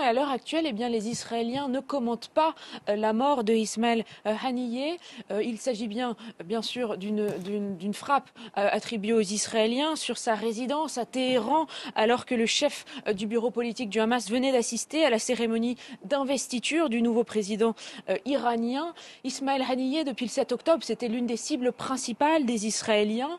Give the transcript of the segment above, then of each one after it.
et à l'heure actuelle, eh bien, les Israéliens ne commentent pas la mort de Ismaël Haniyeh. Il s'agit bien sûr d'une frappe attribuée aux Israéliens sur sa résidence à Téhéran, alors que le chef du bureau politique du Hamas venait d'assister à la cérémonie d'investiture du nouveau président iranien. Ismaël Haniyeh, depuis le 7 octobre, c'était l'une des cibles principales des Israéliens.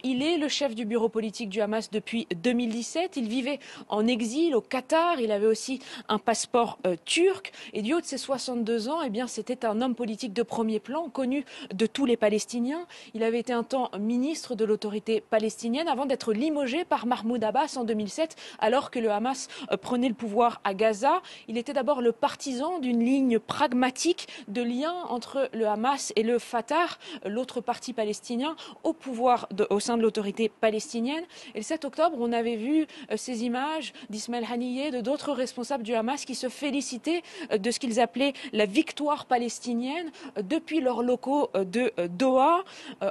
Il est le chef du bureau politique du Hamas depuis 2017. Il vivait en exil au Qatar. Il avait aussi un passeport turc. Et du haut de ses 62 ans, eh bien, c'était un homme politique de premier plan, connu de tous les Palestiniens. Il avait été un temps ministre de l'autorité palestinienne avant d'être limogé par Mahmoud Abbas en 2007, alors que le Hamas prenait le pouvoir à Gaza. Il était d'abord le partisan d'une ligne pragmatique de lien entre le Hamas et le Fatah, l'autre parti palestinien au pouvoir au sein de l'autorité palestinienne. Et le 7 octobre, on avait vu ces images d'Ismaël Haniyeh, de d'autres responsables du Hamas qui se félicitaient de ce qu'ils appelaient la victoire palestinienne depuis leurs locaux de Doha.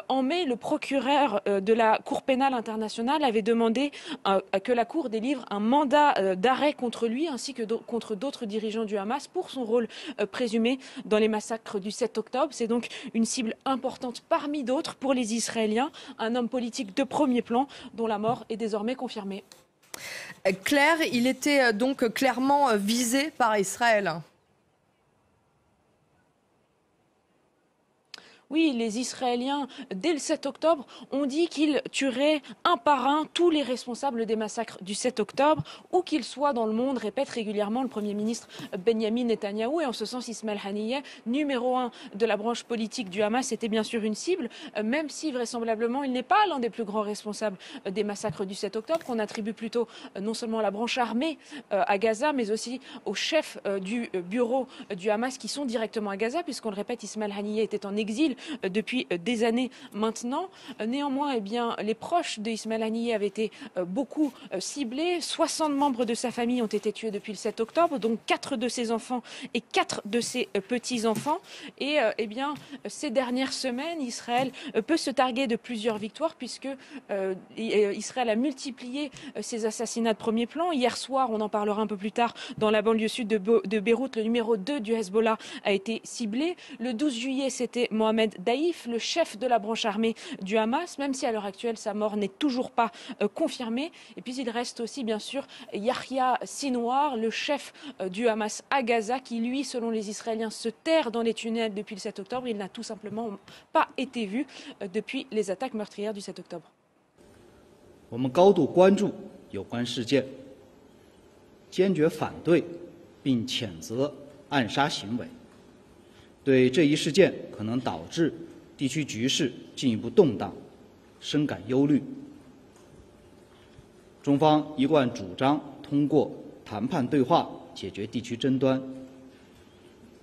En mai, le procureur de la Cour pénale internationale avait demandé que la Cour délivre un mandat d'arrêt contre lui ainsi que contre d'autres dirigeants du Hamas pour son rôle présumé dans les massacres du 7 octobre. C'est donc une cible importante parmi d'autres pour les Israéliens, un homme politique de premier plan dont la mort est désormais confirmée. Claire, il était donc clairement visé par Israël. Oui, les Israéliens, dès le 7 octobre, ont dit qu'ils tueraient un par un tous les responsables des massacres du 7 octobre, où qu'ils soient dans le monde, répète régulièrement le Premier ministre Benyamin Netanyahou. Et en ce sens, Ismaël Haniyeh, numéro 1 de la branche politique du Hamas, était bien sûr une cible, même si vraisemblablement il n'est pas l'un des plus grands responsables des massacres du 7 octobre, qu'on attribue plutôt non seulement à la branche armée à Gaza, mais aussi aux chefs du bureau du Hamas qui sont directement à Gaza, puisqu'on le répète, Ismaël Haniyeh était en exil depuis des années maintenant. Néanmoins, eh bien, les proches d'Ismaël Haniyeh avaient été beaucoup ciblés. 60 membres de sa famille ont été tués depuis le 7 octobre, dont 4 de ses enfants et 4 de ses petits-enfants. Et eh bien, ces dernières semaines, Israël peut se targuer de plusieurs victoires puisque Israël a multiplié ses assassinats de premier plan. Hier soir, on en parlera un peu plus tard, dans la banlieue sud de Beyrouth, le numéro 2 du Hezbollah a été ciblé. Le 12 juillet, c'était Mohamed Daïf, le chef de la branche armée du Hamas, même si à l'heure actuelle sa mort n'est toujours pas confirmée. Et puis il reste aussi bien sûr Yahya Sinwar, le chef du Hamas à Gaza, qui lui, selon les Israéliens, se terre dans les tunnels depuis le 7 octobre. Il n'a tout simplement pas été vu depuis les attaques meurtrières du 7 octobre. 我们高度关注有关事件，坚决反对并谴责暗杀行为。对这一事件可能导致地区局势进一步动荡，深感忧虑。中方一贯主张通过谈判对话解决地区争端，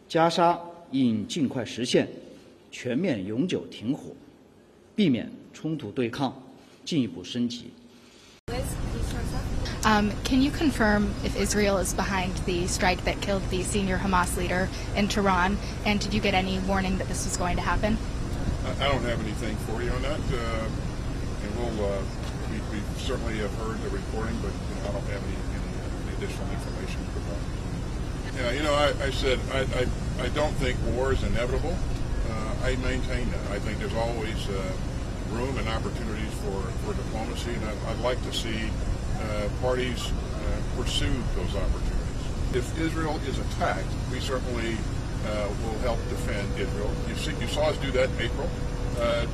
加沙应尽快实现全面永久停火，避免冲突对抗进一步升级。 Can you confirm if Israel is behind the strike that killed the senior Hamas leader in Tehran? And did you get any warning that this was going to happen? I don't have anything for you on that. And we certainly have heard the reporting, but I don't have any additional information to provide. Yeah, you know, I said I don't think war is inevitable. I maintain that. I think there's always room and opportunities for diplomacy, and I'd like to see parties pursue those opportunities. If Israel is attacked, we certainly will help defend Israel. You saw us do that in April.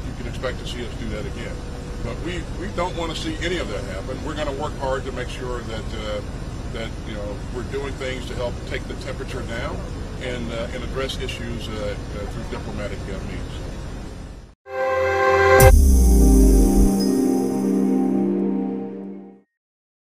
You can expect to see us do that again. But we don't want to see any of that happen. We're going to work hard to make sure that you know we're doing things to help take the temperature down and address issues through diplomatic means.